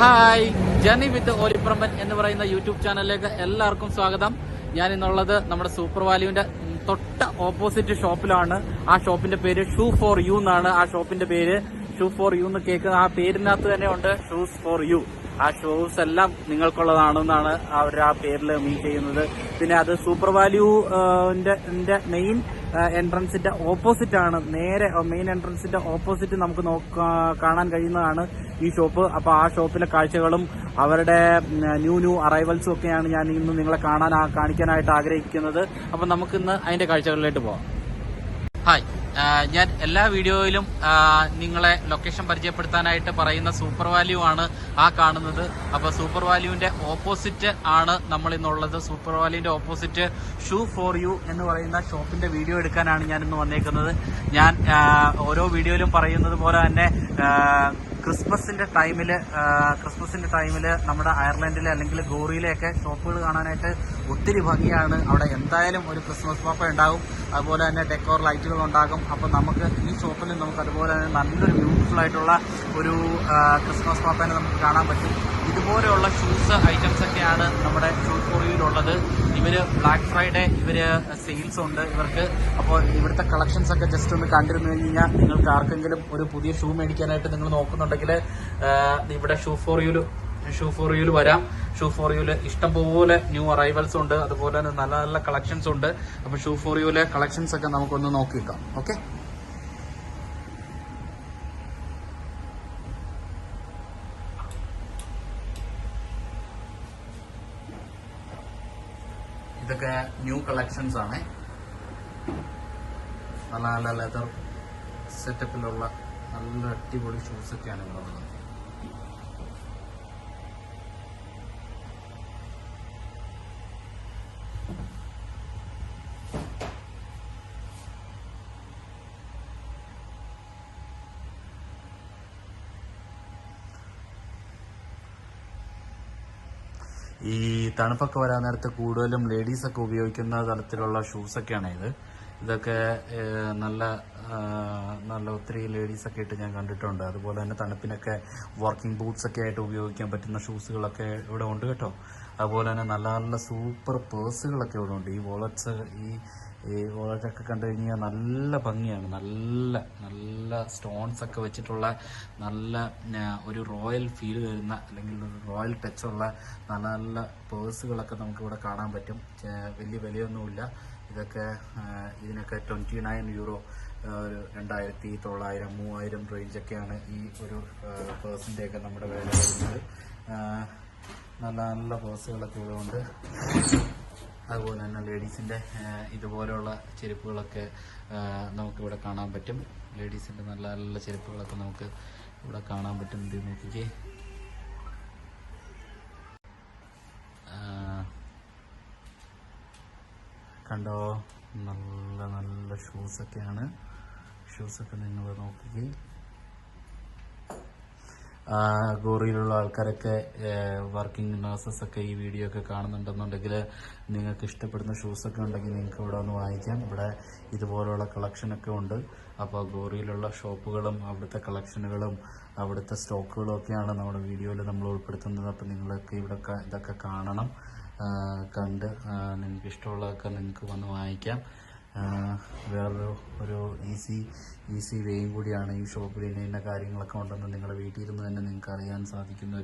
Hi, journey വിത്ത് ഓലിപ്രമ്പൻ എന്ന് പറയുന്ന YouTube ചാനലിലേക്ക് എല്ലാവർക്കും സ്വാഗതം. ഞാൻ ഇന്നുള്ളത് നമ്മുടെ സൂപ്പർ വാല്യൂവിന്റെ തൊട്ട ഓപ്പോസിറ്റ് ഷോപ്പിലാണ്. ആ ഷോപ്പിന്റെ പേര് ഷൂ ഫോർ യു എന്നാണ്. ആ ഷോപ്പിന്റെ പേര് ഷൂ ഫോർ യു എന്ന് കേൾക്കുന്ന ആ പേരിനകത്ത് തന്നെ ഉണ്ട് ഷൂസ് ഫോർ യു. ആ ഷൂസ് എല്ലാം നിങ്ങൾക്കുള്ളതാണെന്നാണ് അവർ ആ പേരിൽ മീൻ ചെയ്യുന്നത്. പിന്നെ അത് സൂപ്പർ വാല്യൂന്റെ മെയിൻ എൻട്രൻസിന്റെ ഓപ്പോസിറ്റ് ആണ്. നേരെ മെയിൻ എൻട്രൻസിന്റെ ഓപ്പോസിറ്റ് നമുക്ക് കാണാൻ കഴിയുന്നതാണ് ഈ ഷോപ്പ്. അപ്പൊ ആ ഷോപ്പിലെ കാഴ്ചകളും അവരുടെ ന്യൂ അറൈവൽസും ഒക്കെയാണ് ഞാൻ ഇന്ന് നിങ്ങളെ കാണിക്കാനായിട്ട് ആഗ്രഹിക്കുന്നത്. അപ്പൊ നമുക്കിന്ന് അതിന്റെ കാഴ്ചകളിലേക്ക് പോവാം. ഹായ്, ഞാൻ എല്ലാ വീഡിയോയിലും നിങ്ങളെ ലൊക്കേഷൻ പരിചയപ്പെടുത്താനായിട്ട് പറയുന്ന സൂപ്പർ വാല്യൂ ആണ് ആ കാണുന്നത്. അപ്പൊ സൂപ്പർ വാല്യൂവിന്റെ ഓപ്പോസിറ്റ് ആണ് നമ്മൾ ഇന്നുള്ളത്. സൂപ്പർ വാല്യൂവിന്റെ ഓപ്പോസിറ്റ് ഷൂ ഫോർ യു എന്ന് പറയുന്ന ഷോപ്പിന്റെ വീഡിയോ എടുക്കാനാണ് ഞാൻ ഇന്ന് വന്നേക്കുന്നത്. ഞാൻ ഓരോ വീഡിയോയിലും പറയുന്നത് പോലെ തന്നെ ക്രിസ്മസിന്റെ ടൈമില് നമ്മുടെ അയർലൻഡിലെ അല്ലെങ്കിൽ ഗോറിയിലെയൊക്കെ ഷോപ്പുകൾ കാണാനായിട്ട് ഒത്തിരി ഭംഗിയാണ്. അവിടെ എന്തായാലും ഒരു ക്രിസ്മസ് പാപ്പ ഉണ്ടാകും, അതുപോലെ തന്നെ ഡെക്കോർ ലൈറ്റുകൾ ഉണ്ടാകും. അപ്പോൾ നമുക്ക് ഈ ഷോപ്പിൽ നമുക്ക് അതുപോലെ തന്നെ നല്ലൊരു ബ്യൂട്ടിഫുൾ ആയിട്ടുള്ള ഒരു ക്രിസ്മസ് പാപ്പേനെ നമുക്ക് കാണാൻ പറ്റും. ഇതുപോലെയുള്ള ഷൂസ് ഐറ്റംസ് ഒക്കെയാണ് നമ്മുടെ ഷൂ ഫോർ യുയിലുള്ളത്. ഇവര് ബ്ലാക്ക് ഫ്രൈഡേ സെയിൽസ് ഉണ്ട് ഇവർക്ക്. അപ്പോൾ ഇവിടുത്തെ കളക്ഷൻസ് ഒക്കെ ജസ്റ്റ് ഒന്ന് കണ്ടിരുന്നു കഴിഞ്ഞാൽ നിങ്ങൾക്ക് ആർക്കെങ്കിലും ഒരു പുതിയ ഷൂ മേടിക്കാനായിട്ട് നിങ്ങൾ നോക്കുന്നുണ്ടെങ്കിൽ ഇവിടെ ഷൂ ഫോർ യുയിൽ വരാം. ഷൂ ഫോർ യുയിൽ ഇഷ്ടംപോലെ ന്യൂ അറൈവൽസ് ഉണ്ട്, അതുപോലെ തന്നെ നല്ല നല്ല കളക്ഷൻസ് ഉണ്ട്. അപ്പൊ ഷൂ ഫോർ യുയിലെ കളക്ഷൻസ് ഒക്കെ നമുക്കൊന്ന് നോക്കിക്കാം. ഓക്കെ, ഇതൊക്കെ ന്യൂ കളക്ഷൻസ് ആണ്. നല്ല നല്ല ലെതർ സെറ്റപ്പിലുള്ള നല്ല അടിപൊളി ഷൂസ് ഒക്കെയാണ് ഇവിടെ ഉള്ളത്. ഈ തണുപ്പൊക്കെ വരാൻ നേരത്ത് കൂടുതലും ലേഡീസൊക്കെ ഉപയോഗിക്കുന്ന തരത്തിലുള്ള ഷൂസൊക്കെയാണ് ഇതൊക്കെ നല്ല ഒത്തിരി ലേഡീസൊക്കെ ഇട്ട് ഞാൻ കണ്ടിട്ടുണ്ട്. അതുപോലെ തന്നെ തണുപ്പിനൊക്കെ വർക്കിംഗ് ബൂട്ട്സ് ഒക്കെ ആയിട്ട് ഉപയോഗിക്കാൻ പറ്റുന്ന ഷൂസുകളൊക്കെ ഇവിടെ ഉണ്ട് കേട്ടോ. അതുപോലെ തന്നെ നല്ല നല്ല സൂപ്പർ പേഴ്സുകളൊക്കെ ഇവിടെ ഉണ്ട്. ഈ വോളറ്റൊക്കെ കണ്ടു കഴിഞ്ഞാൽ നല്ല ഭംഗിയാണ്. നല്ല നല്ല സ്റ്റോൺസ് ഒക്കെ വെച്ചിട്ടുള്ള നല്ല ഒരു റോയൽ ഫീൽ വരുന്ന അല്ലെങ്കിൽ ഒരു റോയൽ ടച്ചുള്ള നല്ല നല്ല പേഴ്സുകളൊക്കെ നമുക്ക് ഇവിടെ കാണാൻ പറ്റും. വലിയ വിലയൊന്നുമില്ല. ഇതിനൊക്കെ 29 യൂറോ, 2900, 3000 റേഞ്ചൊക്കെയാണ് ഈ ഒരു പേഴ്സിൻ്റെയൊക്കെ നമ്മുടെ വില വരുന്നത്. നല്ല നല്ല പേഴ്സുകളൊക്കെ ഇവിടെ ഉണ്ട്. അതുപോലെ തന്നെ ലേഡീസിൻ്റെ ഇതുപോലെയുള്ള ചെരുപ്പുകളൊക്കെ നമുക്കിവിടെ കാണാൻ പറ്റും. ലേഡീസിൻ്റെ നല്ല നല്ല ചെരുപ്പുകളൊക്കെ നമുക്ക് ഇവിടെ കാണാൻ പറ്റും. ഇത് നോക്കിക്കേ, കണ്ടോ, നല്ല നല്ല ഷൂസൊക്കെയാണ്. ഷൂസൊക്കെ നിങ്ങൾ നോക്കിക്കേ. ഗോറിയിലുള്ള ആൾക്കാരൊക്കെ വർക്കിംഗ് നഴ്സസ് ഒക്കെ ഈ വീഡിയോ ഒക്കെ കാണുന്നുണ്ടെന്നുണ്ടെങ്കിൽ നിങ്ങൾക്ക് ഇഷ്ടപ്പെടുന്ന ഷൂസൊക്കെ ഉണ്ടെങ്കിൽ നിങ്ങൾക്ക് ഇവിടെ ഒന്ന് വാങ്ങിക്കാം. ഇവിടെ ഇതുപോലുള്ള കളക്ഷനൊക്കെ ഉണ്ട്. അപ്പോൾ ഗോറിയിലുള്ള ഷോപ്പുകളും അവിടുത്തെ കളക്ഷനുകളും അവിടുത്തെ സ്റ്റോക്കുകളും ഒക്കെയാണ് നമ്മുടെ വീഡിയോയിൽ നമ്മൾ ഉൾപ്പെടുത്തുന്നത്. അപ്പോൾ നിങ്ങൾക്ക് ഇവിടെ ഇതൊക്കെ കാണണം. കണ്ട് നിങ്ങൾക്ക് ഇഷ്ടമുള്ളതൊക്കെ നിങ്ങൾക്ക് വന്ന് വാങ്ങിക്കാം. വേറൊരു ഈസി വേയും കൂടിയാണ് ഈ ഷോപ്പിൽ. ഇന്ന കാര്യങ്ങളൊക്കെ ഉണ്ടെന്ന് നിങ്ങളുടെ വീട്ടിൽ ഇരുന്ന് തന്നെ നിങ്ങൾക്ക് അറിയാൻ സാധിക്കുന്ന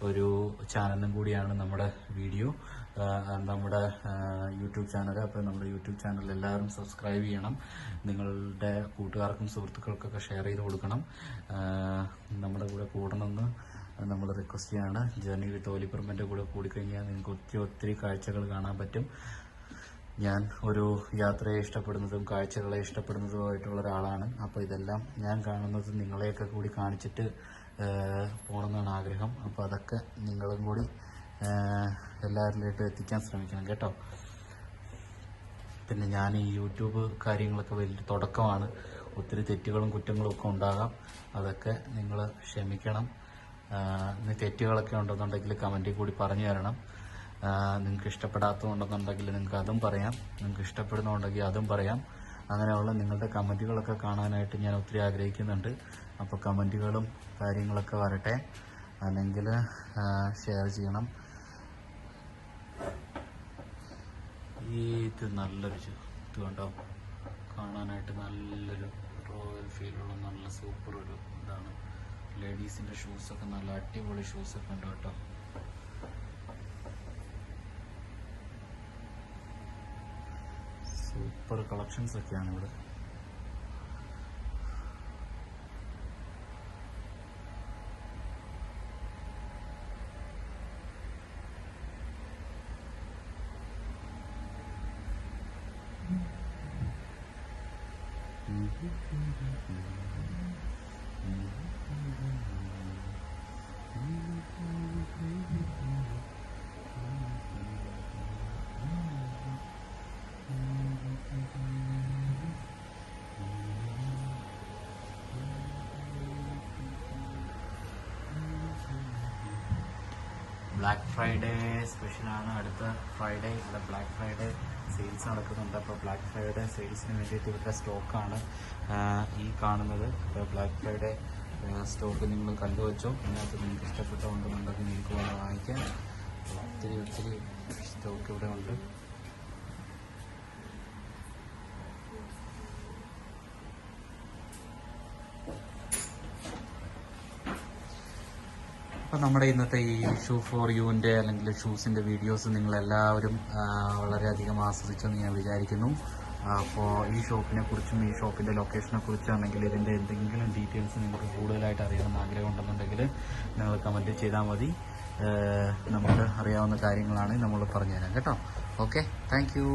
ഒരു ചാനലും കൂടിയാണ് നമ്മുടെ വീഡിയോ, നമ്മുടെ യൂട്യൂബ് ചാനൽ. അപ്പോൾ നമ്മുടെ യൂട്യൂബ് ചാനൽ എല്ലാവരും സബ്സ്ക്രൈബ് ചെയ്യണം. നിങ്ങളുടെ കൂട്ടുകാർക്കും സുഹൃത്തുക്കൾക്കൊക്കെ ഷെയർ ചെയ്ത് കൊടുക്കണം. നമ്മുടെ കൂടെ കൂടണമെന്ന് നമ്മൾ റിക്വസ്റ്റ് ചെയ്യാണ്. ജേർണി വിത്ത് ഓലിപ്രമ്പൻ്റെ കൂടെ കൂടിക്കഴിഞ്ഞാൽ നിങ്ങൾക്ക് ഒത്തിരി കാഴ്ചകൾ കാണാൻ പറ്റും. ഞാൻ ഒരു യാത്രയെ ഇഷ്ടപ്പെടുന്നതും കാഴ്ചകളെ ഇഷ്ടപ്പെടുന്നതുമായിട്ടുള്ള ഒരാളാണ്. അപ്പോൾ ഇതെല്ലാം ഞാൻ കാണുന്നത് നിങ്ങളെയൊക്കെ കൂടി കാണിച്ചിട്ട് പോകണമെന്നാണ് ആഗ്രഹം. അപ്പോൾ അതൊക്കെ നിങ്ങളും കൂടി എല്ലാവരിലേക്കും എത്തിക്കാൻ ശ്രമിക്കണം കേട്ടോ. പിന്നെ ഞാൻ ഈ യൂട്യൂബ് കാര്യങ്ങളൊക്കെ വലിയ തുടക്കമാണ്. ഒത്തിരി തെറ്റുകളും കുറ്റങ്ങളും ഒക്കെ ഉണ്ടാകാം. അതൊക്കെ നിങ്ങൾ ക്ഷമിക്കണം. തെറ്റുകളൊക്കെ ഉണ്ടെന്നുണ്ടെങ്കിൽ കമൻറ്റിൽ കൂടി പറഞ്ഞു തരണം. നിങ്ങൾക്ക് ഇഷ്ടപ്പെടാത്തതുണ്ടെന്നുണ്ടെങ്കിൽ നിങ്ങൾക്ക് അതും പറയാം. നിങ്ങൾക്ക് ഇഷ്ടപ്പെടുന്നുണ്ടെങ്കിൽ അതും പറയാം. അങ്ങനെയുള്ള നിങ്ങളുടെ കമൻറ്റുകളൊക്കെ കാണാനായിട്ട് ഞാൻ ഒത്തിരി ആഗ്രഹിക്കുന്നുണ്ട്. അപ്പോൾ കമൻറ്റുകളും കാര്യങ്ങളൊക്കെ വരട്ടെ. അല്ലെങ്കിൽ ഷെയർ ചെയ്യണം. ഇത് നല്ലൊരു ഇത് കണ്ടോ, കാണാനായിട്ട് നല്ലൊരു റോയൽ ഫീലുള്ള നല്ല സൂപ്പർ ഒരു ഇതാണ്. ലേഡീസിൻ്റെ ഷൂസൊക്കെ നല്ല അടിപൊളി ഷൂസൊക്കെ ഉണ്ട് കേട്ടോ. സൂപ്പർ കളക്ഷൻസ് ഒക്കെയാണ് ഇവിടെ. ബ്ലാക്ക് ഫ്രൈഡേ സ്പെഷ്യലാണ്. അടുത്ത ഫ്രൈഡേ ഇവിടെ ബ്ലാക്ക് ഫ്രൈഡേ സെയിൽസ് നടക്കുന്നുണ്ട്. അപ്പോൾ ബ്ലാക്ക് ഫ്രൈഡേ സെയിൽസിന് വേണ്ടിയിട്ട് ഇവരുടെ സ്റ്റോക്കാണ് ഈ കാണുന്നത്. ബ്ലാക്ക് ഫ്രൈഡേ സ്റ്റോക്ക് നിങ്ങൾ കണ്ടുവച്ചോ. അതിനകത്ത് നിങ്ങൾക്ക് ഇഷ്ടപ്പെട്ടുണ്ടെന്നുണ്ടെങ്കിൽ നിങ്ങൾക്ക് വേണം വാങ്ങിക്കാൻ. ഒത്തിരി സ്റ്റോക്ക് ഇവിടെ ഉണ്ട്. അപ്പോൾ നമ്മുടെ ഇന്നത്തെ ഈ ഷൂ ഫോർ യുവിൻ്റെ അല്ലെങ്കിൽ ഷൂസിൻ്റെ വീഡിയോസ് നിങ്ങളെല്ലാവരും വളരെയധികം ആസ്വദിച്ചെന്ന് ഞാൻ വിചാരിക്കുന്നു. അപ്പോൾ ഈ ഷോപ്പിനെ കുറിച്ചും ഈ ഷോപ്പിൻ്റെ ലൊക്കേഷനെ കുറിച്ചാണെങ്കിൽ ഇതിൻ്റെ എന്തെങ്കിലും ഡീറ്റെയിൽസ് നിങ്ങൾക്ക് കൂടുതലായിട്ട് അറിയണമെന്ന് ആഗ്രഹം ഉണ്ടെന്നുണ്ടെങ്കിൽ നിങ്ങൾ കമൻറ്റ് ചെയ്താൽ മതി. നമുക്ക് അറിയാവുന്ന കാര്യങ്ങളാണ് നമ്മൾ പറഞ്ഞുതരാം കേട്ടോ. Okay, thank you.